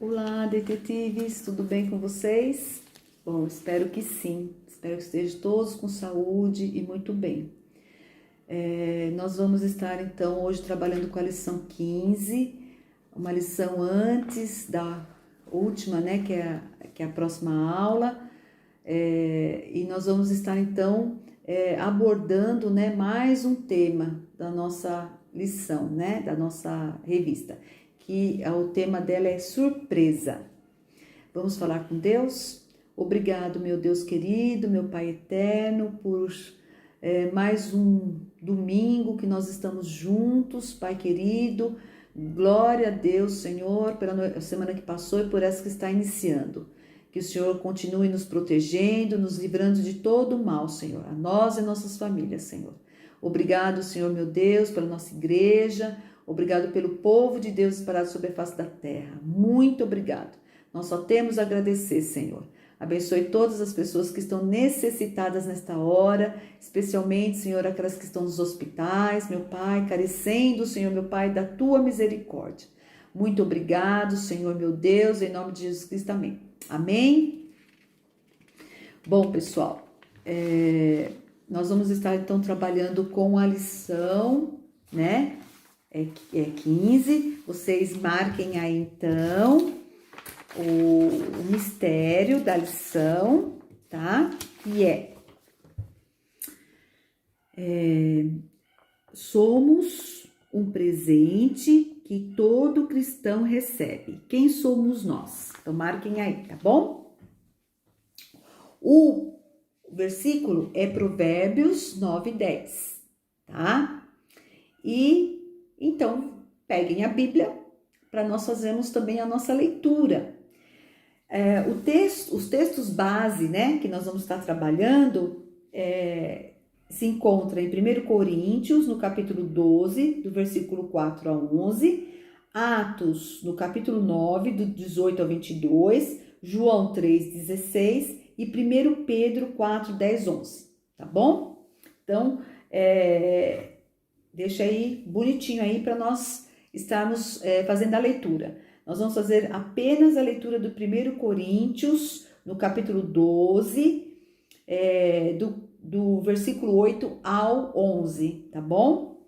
Olá, detetives, tudo bem com vocês? Bom, espero que sim. Espero que estejam todos com saúde e muito bem. Nós vamos estar então hoje trabalhando com a lição 15, uma lição antes da última, né, que é a próxima aula. E nós vamos estar então abordando, né, mais um tema da nossa lição, né, da nossa revista, que o tema dela é surpresa. Vamos falar com Deus? Obrigado, meu Deus querido, meu Pai eterno, por mais um domingo que nós estamos juntos, Pai querido. Glória a Deus, Senhor, pela semana que passou e por essa que está iniciando. Que o Senhor continue nos protegendo, nos livrando de todo o mal, Senhor, a nós e nossas famílias, Senhor. Obrigado, Senhor, meu Deus, pela nossa igreja. Obrigado pelo povo de Deus espalhado sobre a face da terra. Muito obrigado. Nós só temos a agradecer, Senhor. Abençoe todas as pessoas que estão necessitadas nesta hora, especialmente, Senhor, aquelas que estão nos hospitais, meu Pai, carecendo, Senhor, meu Pai, da Tua misericórdia. Muito obrigado, Senhor, meu Deus, em nome de Jesus Cristo, amém. Amém? Bom, pessoal, nós vamos estar, então, trabalhando com a lição, né? É 15, vocês marquem aí, então, o mistério da lição, tá? Que somos um presente que todo cristão recebe. Quem somos nós? Então, marquem aí, tá bom? O versículo é Provérbios 9:10, tá? E, então, peguem a Bíblia para nós fazermos também a nossa leitura. Os textos base, né, que nós vamos estar trabalhando, se encontra em 1 Coríntios, no capítulo 12, do versículo 4 a 11, Atos, no capítulo 9, do 18 ao 22, João 3:16 e 1 Pedro 4, 10, 11, tá bom? Então, deixa aí bonitinho aí para nós estarmos fazendo a leitura. Nós vamos fazer apenas a leitura do 1 Coríntios, no capítulo 12, do versículo 8 ao 11, tá bom?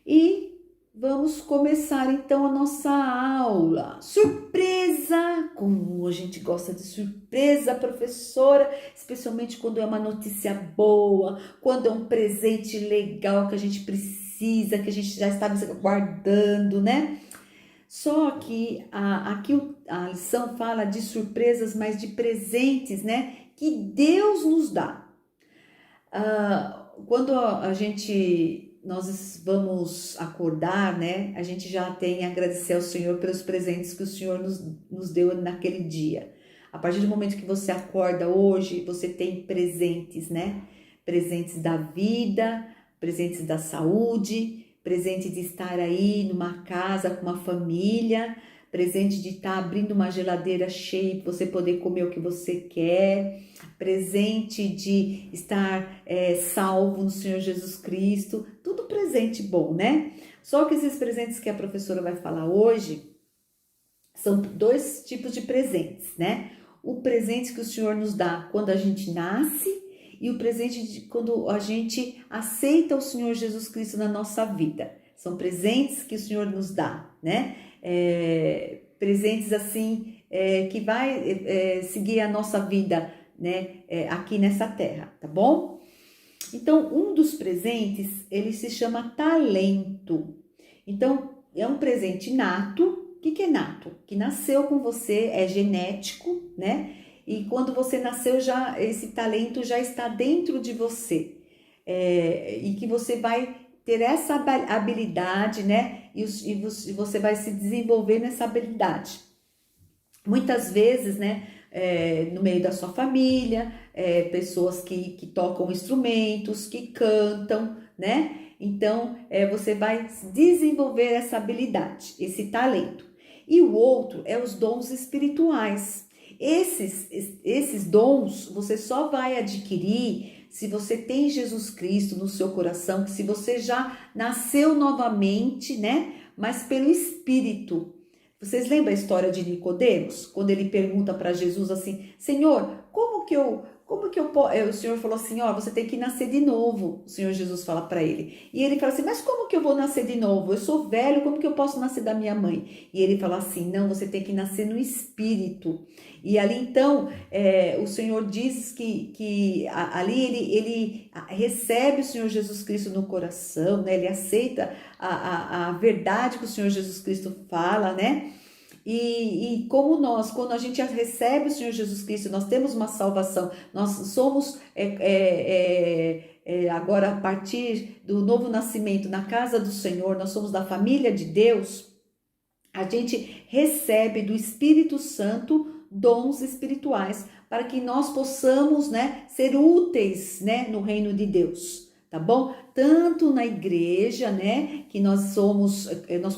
E vamos começar então a nossa aula. Surpresa! Como a gente gosta de surpresa, professora, especialmente quando é uma notícia boa, quando é um presente legal que a gente precisa, que a gente já estava guardando, né? Só que aqui a lição fala de surpresas, mas de presentes, né? Que Deus nos dá. Quando nós vamos acordar, né? A gente já tem que agradecer ao Senhor pelos presentes que o Senhor nos deu naquele dia. A partir do momento que você acorda hoje, você tem presentes, né? Presentes da vida, presentes da saúde, presente de estar aí numa casa com uma família, presente de estar abrindo uma geladeira cheia para você poder comer o que você quer, presente de estar salvo no Senhor Jesus Cristo, tudo presente bom, né? Só que esses presentes que a professora vai falar hoje são dois tipos de presentes, né? O presente que o Senhor nos dá quando a gente nasce e o presente de quando a gente aceita o Senhor Jesus Cristo na nossa vida. São presentes que o Senhor nos dá, né? Presentes assim que vai seguir a nossa vida, né? Aqui nessa terra, tá bom? Então, um dos presentes, ele se chama talento. Então, é um presente nato. O que é nato? Que nasceu com você, é genético, né? E quando você nasceu, esse talento já está dentro de você. E que você vai ter essa habilidade, né? E você vai se desenvolver nessa habilidade. Muitas vezes, né? No meio da sua família, pessoas que tocam instrumentos, que cantam, né? Então, você vai desenvolver essa habilidade, esse talento. E o outro é os dons espirituais. Esses dons você só vai adquirir se você tem Jesus Cristo no seu coração, se você já nasceu novamente, né? Mas pelo Espírito. Vocês lembram a história de Nicodemos? Quando ele pergunta para Jesus assim, Senhor, o Senhor falou assim, ó, você tem que nascer de novo. O Senhor Jesus fala para ele. E ele fala assim, mas como que eu vou nascer de novo? Eu sou velho, como que eu posso nascer da minha mãe? E ele fala assim, não, você tem que nascer no Espírito. E ali então, o Senhor diz que ali ele recebe o Senhor Jesus Cristo no coração, né? Ele aceita a verdade que o Senhor Jesus Cristo fala, né? E como quando a gente recebe o Senhor Jesus Cristo, nós temos uma salvação, nós somos agora a partir do novo nascimento na casa do Senhor, nós somos da família de Deus, a gente recebe do Espírito Santo dons espirituais para que nós possamos, né, ser úteis, né, no reino de Deus. Tá bom? Tanto na igreja, né, que nós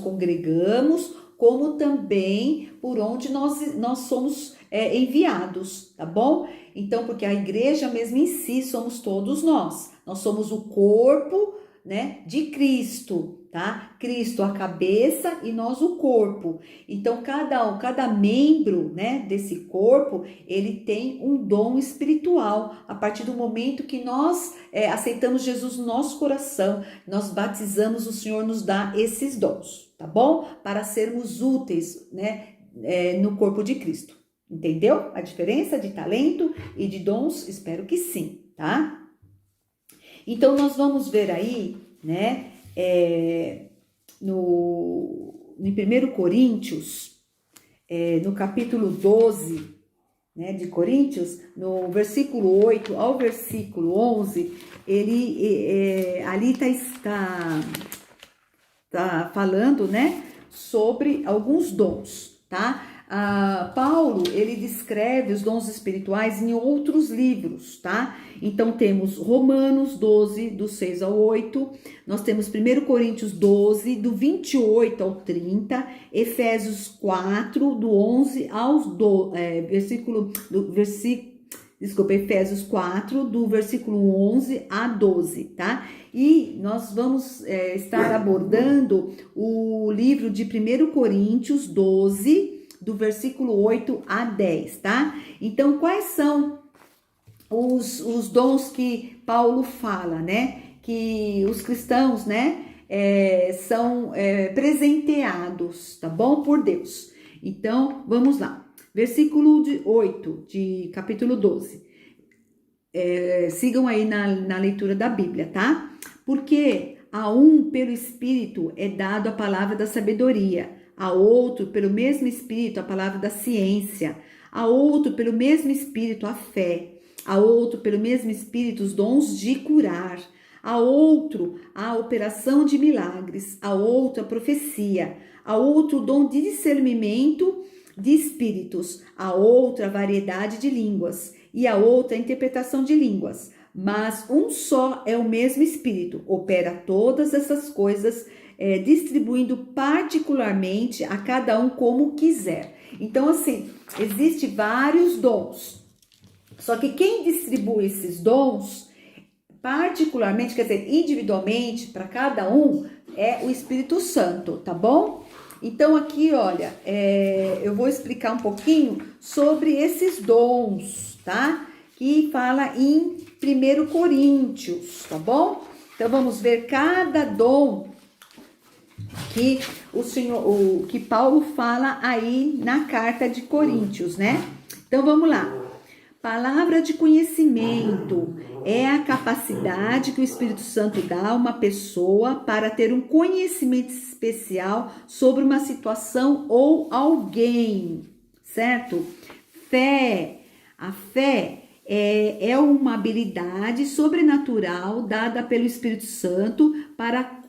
congregamos, como também por onde nós somos enviados, tá bom? Então, porque a igreja mesmo em si somos todos nós somos o corpo, né, de Cristo, tá? Cristo a cabeça e nós o corpo. Então, cada membro, né, desse corpo, ele tem um dom espiritual. A partir do momento que nós aceitamos Jesus no nosso coração, nós batizamos, o Senhor nos dá esses dons, tá bom? Para sermos úteis, né, no corpo de Cristo. Entendeu a diferença de talento e de dons? Espero que sim, tá? Então, nós vamos ver aí, né, em 1 Coríntios, no capítulo 12, né, de Coríntios, no versículo 8 ao versículo 11, ali está falando, né, sobre alguns dons, tá? Paulo, ele descreve os dons espirituais em outros livros, tá? Então, temos Romanos 12, do 6 ao 8, nós temos 1 Coríntios 12, do 28 ao 30, Efésios 4, do 11 aos Efésios 4, do versículo 11 a 12, tá? E nós vamos estar abordando o livro de 1 Coríntios 12, do versículo 8 a 10, tá? Então, quais são os dons que Paulo fala, né? Que os cristãos, né, são presenteados, tá bom? Por Deus. Então, vamos lá. Versículo 8 de capítulo 12. Sigam aí na leitura da Bíblia, tá? Porque a um, pelo Espírito, é dado a palavra da sabedoria, a outro, pelo mesmo Espírito, a palavra da ciência, a outro, pelo mesmo Espírito, a fé, a outro, pelo mesmo Espírito, os dons de curar, a outro, a operação de milagres, a outro, a profecia, a outro, o dom de discernimento de espíritos, a outra, a variedade de línguas, e a outra, a interpretação de línguas. Mas um só é o mesmo Espírito, opera todas essas coisas, distribuindo particularmente a cada um como quiser. Então, assim, existem vários dons. Só que quem distribui esses dons, particularmente, quer dizer, individualmente, para cada um, é o Espírito Santo, tá bom? Então, aqui, olha, eu vou explicar um pouquinho sobre esses dons, tá? Que fala em 1 Coríntios, tá bom? Então, vamos ver cada dom que que Paulo fala aí na carta de Coríntios, né? Então, vamos lá. Palavra de conhecimento é a capacidade que o Espírito Santo dá a uma pessoa para ter um conhecimento especial sobre uma situação ou alguém, certo? Fé. A fé é uma habilidade sobrenatural dada pelo Espírito Santo para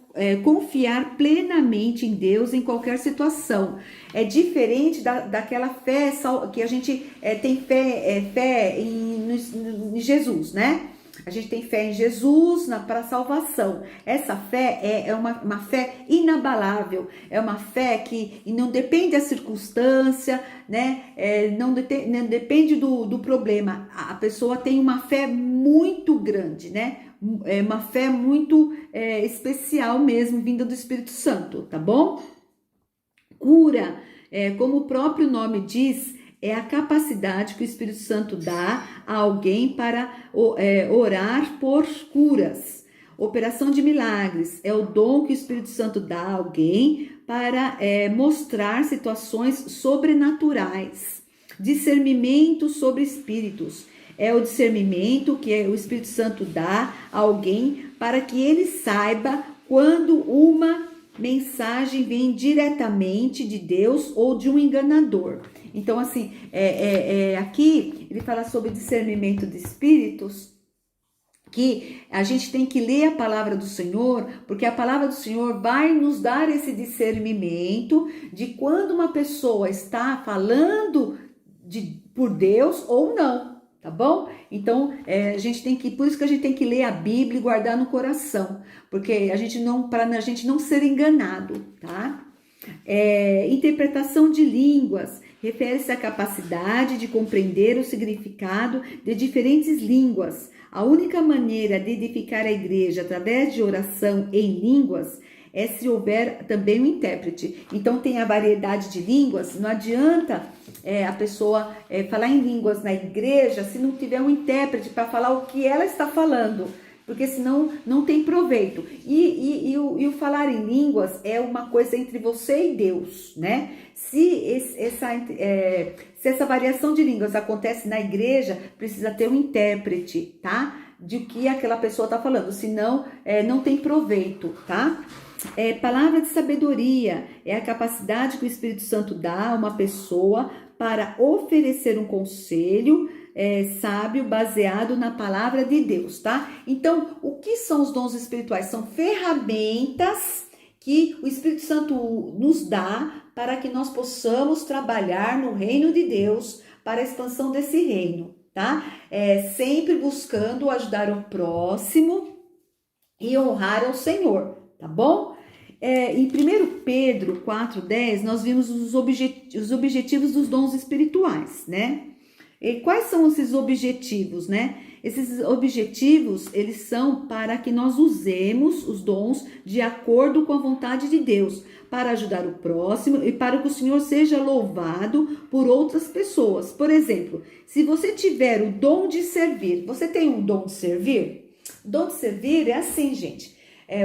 confiar plenamente em Deus em qualquer situação. É diferente daquela fé que a gente tem fé em Jesus, né? A gente tem fé em Jesus para salvação. Essa fé é uma fé inabalável, é uma fé que não depende da circunstância, né? Não depende do problema. A pessoa tem uma fé muito grande, né? É uma fé muito especial mesmo, vinda do Espírito Santo, tá bom? Cura como o próprio nome diz, é a capacidade que o Espírito Santo dá a alguém para orar por curas. Operação de milagres é o dom que o Espírito Santo dá a alguém para mostrar situações sobrenaturais. Discernimento sobre espíritos. É o discernimento que o Espírito Santo dá a alguém para que ele saiba quando uma mensagem vem diretamente de Deus ou de um enganador. Então, assim, aqui ele fala sobre discernimento de espíritos, que a gente tem que ler a palavra do Senhor, porque a palavra do Senhor vai nos dar esse discernimento de quando uma pessoa está falando por Deus ou não, tá bom? Então, por isso que a gente tem que ler a Bíblia e guardar no coração, porque para a gente não ser enganado, tá? Interpretação de línguas refere-se à capacidade de compreender o significado de diferentes línguas. A única maneira de edificar a igreja através de oração em línguas é se houver também um intérprete. Então tem a variedade de línguas, não adianta a pessoa falar em línguas na igreja se não tiver um intérprete para falar o que ela está falando, porque senão não tem proveito. E o falar em línguas é uma coisa entre você e Deus, né? Se essa variação de línguas acontece na igreja, precisa ter um intérprete, tá? De que aquela pessoa está falando, senão não tem proveito, tá? Palavra de sabedoria é a capacidade que o Espírito Santo dá a uma pessoa para oferecer um conselho sábio baseado na palavra de Deus, tá? Então, o que são os dons espirituais? São ferramentas que o Espírito Santo nos dá para que nós possamos trabalhar no reino de Deus, para a expansão desse reino, tá? Sempre buscando ajudar o próximo e honrar ao Senhor, tá bom? Em 1 Pedro 4,10, nós vimos os objetivos dos dons espirituais, né? E quais são esses objetivos, né? Esses objetivos, eles são para que nós usemos os dons de acordo com a vontade de Deus, para ajudar o próximo e para que o Senhor seja louvado por outras pessoas. Por exemplo, se você tiver o dom de servir, você tem um dom de servir? O dom de servir é assim, gente.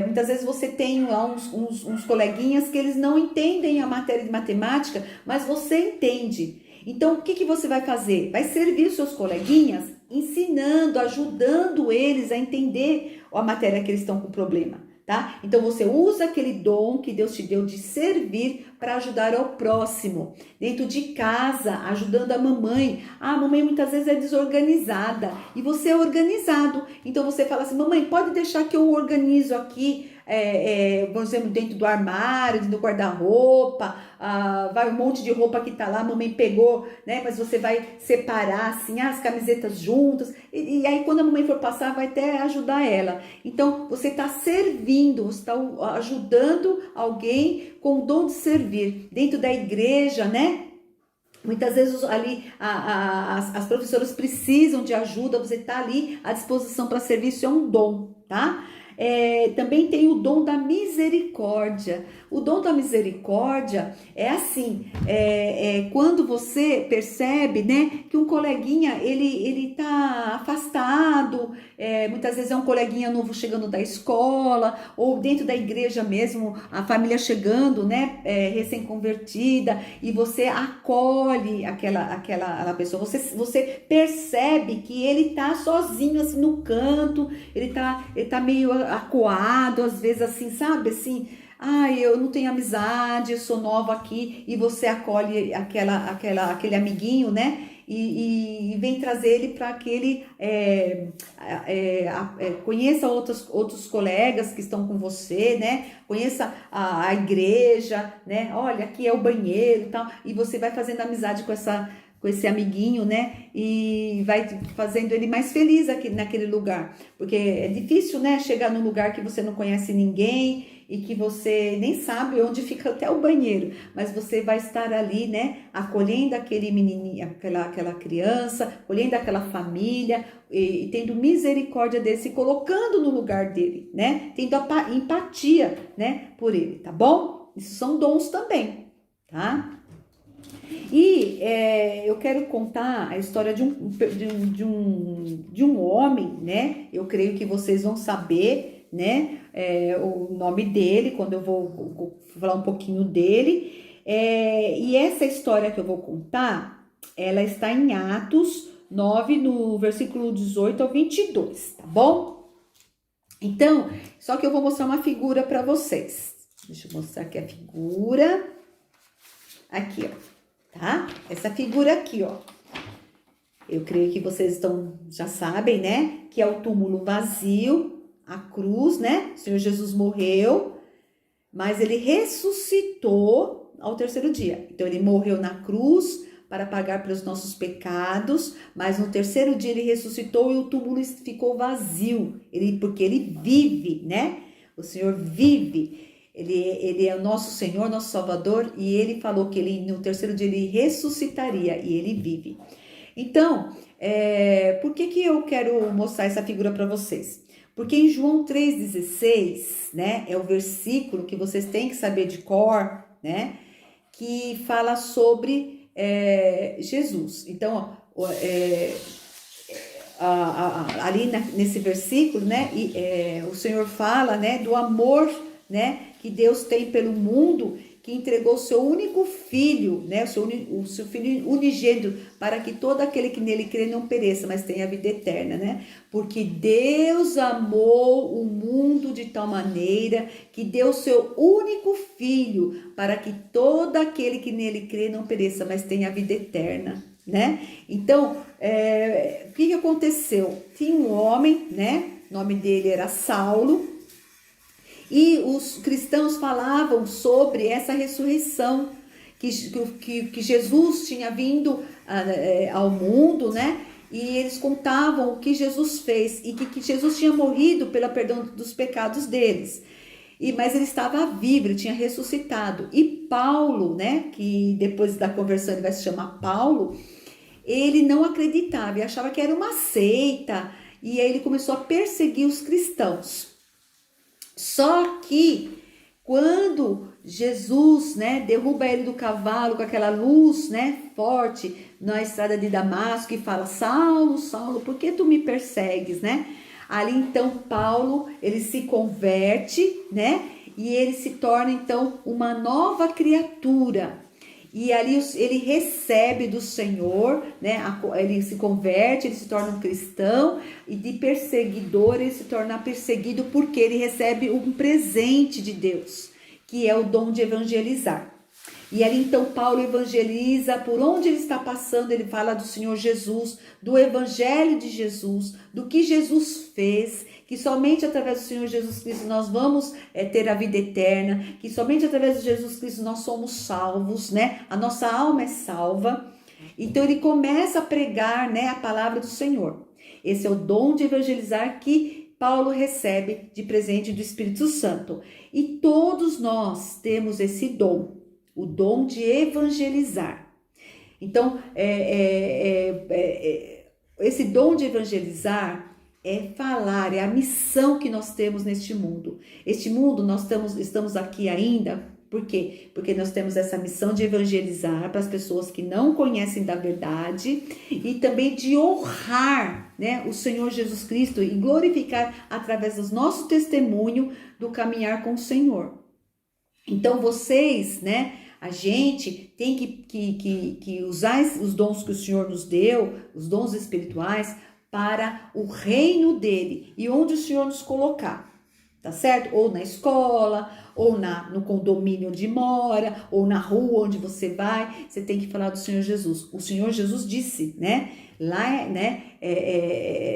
Muitas vezes você tem lá uns coleguinhas que eles não entendem a matéria de matemática, mas você entende. Então, o que você vai fazer? Vai servir seus coleguinhas ensinando, ajudando eles a entender a matéria que eles estão com problema, tá? Então, você usa aquele dom que Deus te deu de servir para ajudar ao próximo. Dentro de casa, ajudando a mamãe. A mamãe muitas vezes é desorganizada e você é organizado. Então, você fala assim, mamãe, pode deixar que eu organizo aqui, por exemplo, dentro do armário, dentro do guarda-roupa, vai um monte de roupa que tá lá, a mamãe pegou, né? Mas você vai separar assim as camisetas juntas, e aí quando a mamãe for passar, vai até ajudar ela. Então, você está servindo, você está ajudando alguém com o dom de servir. Dentro da igreja, né? Muitas vezes ali as professoras precisam de ajuda, você está ali à disposição para servir, isso é um dom, tá? Também tem o dom da misericórdia. O dom da misericórdia é assim, quando você percebe, né, que um coleguinha, ele tá afastado, muitas vezes é um coleguinha novo chegando da escola, ou dentro da igreja mesmo, a família chegando, né, recém-convertida, e você acolhe aquela pessoa, você percebe que ele tá sozinho, assim, no canto, ele tá meio acuado, às vezes assim, sabe, assim, eu não tenho amizade, eu sou nova aqui, e você acolhe aquele amiguinho, né? E vem trazer ele para que ele conheça outros colegas que estão com você, né? Conheça a igreja, né? Olha, aqui é o banheiro e tal. E você vai fazendo amizade com esse amiguinho, né? E vai fazendo ele mais feliz aqui naquele lugar. Porque é difícil, né? Chegar num lugar que você não conhece ninguém e que você nem sabe onde fica até o banheiro. Mas você vai estar ali, né? Acolhendo aquele menininho, aquela criança, acolhendo aquela família e tendo misericórdia dele, se colocando no lugar dele, né? Tendo empatia, né? Por ele, tá bom? Isso são dons também, tá? eu quero contar a história de um homem, né? Eu creio que vocês vão saber, né? O nome dele, quando eu vou falar um pouquinho dele. E essa história que eu vou contar, ela está em Atos 9, no versículo 18 ao 22, tá bom? Então, só que eu vou mostrar uma figura para vocês. Deixa eu mostrar aqui a figura. Aqui, ó, tá? Essa figura aqui, ó. Eu creio que vocês já sabem, né? Que é o túmulo vazio, a cruz, né? O Senhor Jesus morreu, mas ele ressuscitou ao terceiro dia. Então, ele morreu na cruz para pagar pelos nossos pecados, mas no terceiro dia ele ressuscitou e o túmulo ficou vazio, porque ele vive, né? O Senhor vive, ele é o nosso Senhor, nosso Salvador, e ele falou que no terceiro dia ele ressuscitaria, e ele vive. Então, por que eu quero mostrar essa figura para vocês? Porque em João 3,16, né, é o versículo que vocês têm que saber de cor, né, que fala sobre Jesus. Então, ali nesse versículo, né, o Senhor fala, né, do amor, né, que Deus tem pelo mundo, que entregou o seu único filho, né, o seu filho unigênito, para que todo aquele que nele crê não pereça, mas tenha a vida eterna, né? Porque Deus amou o mundo de tal maneira que deu o seu único filho, para que todo aquele que nele crê não pereça, mas tenha a vida eterna, né? Então, o que aconteceu? Tinha um homem, né? O nome dele era Saulo. E os cristãos falavam sobre essa ressurreição, que Jesus tinha vindo ao mundo, né? E eles contavam o que Jesus fez e que Jesus tinha morrido pelo perdão dos pecados deles. Mas ele estava vivo, ele tinha ressuscitado. E Paulo, né? Que depois da conversão ele vai se chamar Paulo, ele não acreditava e achava que era uma seita. E aí ele começou a perseguir os cristãos. Só que quando Jesus, né, derruba ele do cavalo com aquela luz, né, forte na estrada de Damasco e fala: Saulo, Saulo, por que tu me persegues, né? Ali então Paulo, ele se converte, né, e ele se torna então uma nova criatura. E ali ele recebe do Senhor, né? Ele se converte, ele se torna um cristão, e de perseguidor ele se torna perseguido porque ele recebe um presente de Deus, que é o dom de evangelizar. E ali então Paulo evangeliza, por onde ele está passando, ele fala do Senhor Jesus, do evangelho de Jesus, do que Jesus fez, que somente através do Senhor Jesus Cristo nós vamos ter a vida eterna, que somente através de Jesus Cristo nós somos salvos, né? A nossa alma é salva. Então ele começa a pregar, né, a palavra do Senhor. Esse é o dom de evangelizar que Paulo recebe de presente do Espírito Santo. E todos nós temos esse dom, o dom de evangelizar. Então, esse dom de evangelizar é falar, é a missão que nós temos neste mundo. Este mundo, nós estamos aqui ainda, por quê? Porque nós temos essa missão de evangelizar para as pessoas que não conhecem da verdade e também de honrar, né, o Senhor Jesus Cristo e glorificar através do nosso testemunho do caminhar com o Senhor. Então vocês, né, a gente tem que usar os dons que o Senhor nos deu, os dons espirituais, para o reino dele e onde o Senhor nos colocar, tá certo? Ou na escola, ou no condomínio onde mora, ou na rua onde você vai, você tem que falar do Senhor Jesus. O Senhor Jesus disse, né, lá, né,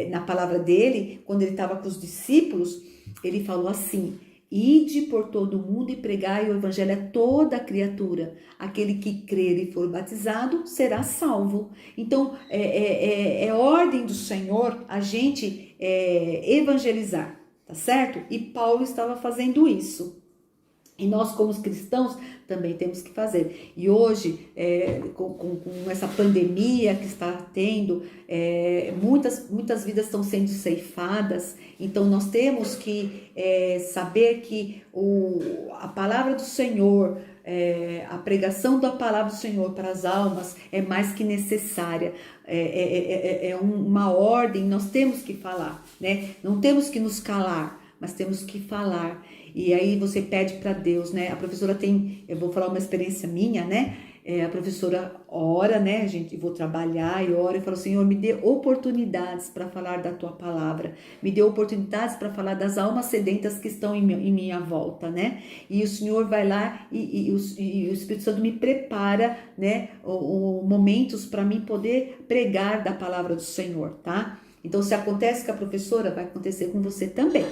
na palavra dele, quando ele estava com os discípulos, ele falou assim: ide por todo o mundo e pregai o evangelho a toda criatura. Aquele que crer e for batizado será salvo. Então, é ordem do Senhor a gente evangelizar, tá certo? E Paulo estava fazendo isso. E nós, como cristãos, também temos que fazer. E hoje, com essa pandemia que está tendo, muitas vidas estão sendo ceifadas. Então, nós temos que saber que a palavra do Senhor a pregação da palavra do Senhor para as almas é mais que necessária. É uma ordem, nós temos que falar, né? Não temos que nos calar, mas temos que falar. E aí você pede para Deus, né? A professora eu vou falar uma experiência minha, né? A professora ora, né, gente, vou trabalhar e ora e falo, Senhor, me dê oportunidades para falar da tua palavra, me dê oportunidades para falar das almas sedentas que estão em minha volta, né, e o Senhor vai lá e o Espírito Santo me prepara, né, momentos para mim poder pregar da palavra do Senhor, tá? Então, se acontece com a professora, vai acontecer com você também.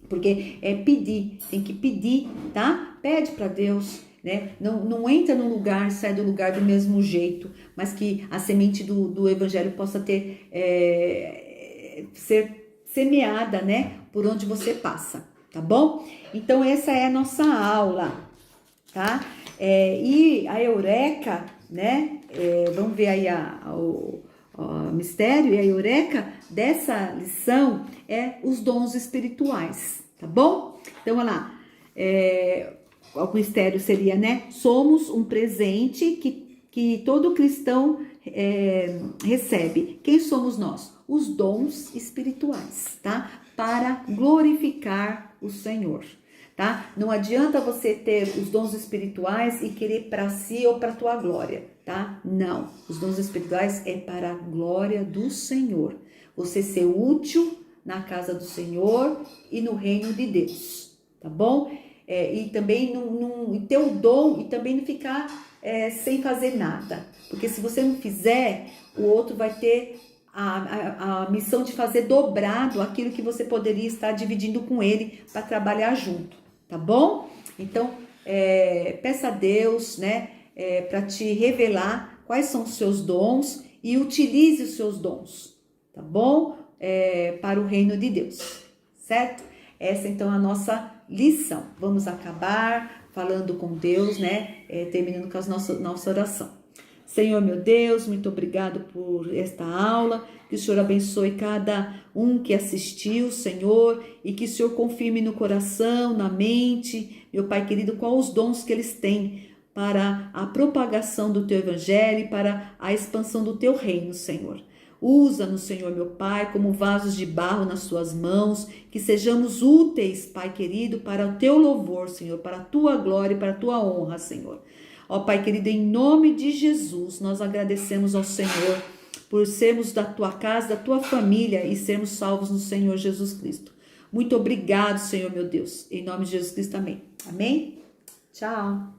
Porque é pedir, tem que pedir, tá? Pede para Deus, né? Não entra no lugar, sai do lugar do mesmo jeito, mas que a semente do evangelho possa ser semeada, né? Por onde você passa, tá bom? Então, essa é a nossa aula, tá? E a eureka, né? Vamos ver aí o mistério e a eureka dessa lição é os dons espirituais, tá bom? Então, olha lá, o mistério seria, né? Somos um presente que todo cristão recebe. Quem somos nós? Os dons espirituais, tá? Para glorificar o Senhor, tá? Não adianta você ter os dons espirituais e querer para si ou para tua glória, tá? Não, os dons espirituais é para a glória do Senhor. Você ser útil na casa do Senhor e no reino de Deus, tá bom? E também ter o dom e também não ficar sem fazer nada, porque se você não fizer, o outro vai ter a missão de fazer dobrado aquilo que você poderia estar dividindo com ele para trabalhar junto, tá bom? Então, peça a Deus, né, para te revelar quais são os seus dons e utilize os seus dons, tá bom? Para o reino de Deus, certo? Essa então é a nossa lição. Vamos acabar falando com Deus, né? Terminando com a nossa oração. Senhor, meu Deus, muito obrigado por esta aula, que o Senhor abençoe cada um que assistiu, Senhor, e que o Senhor confirme no coração, na mente, meu Pai querido, quais os dons que eles têm para a propagação do Teu Evangelho, para a expansão do Teu reino, Senhor. Usa-nos, Senhor, meu Pai, como vasos de barro nas Suas mãos, que sejamos úteis, Pai querido, para o Teu louvor, Senhor, para a Tua glória e para a Tua honra, Senhor. Ó Pai querido, em nome de Jesus, nós agradecemos ao Senhor por sermos da Tua casa, da Tua família e sermos salvos no Senhor Jesus Cristo. Muito obrigado, Senhor, meu Deus. Em nome de Jesus Cristo, amém. Amém? Tchau.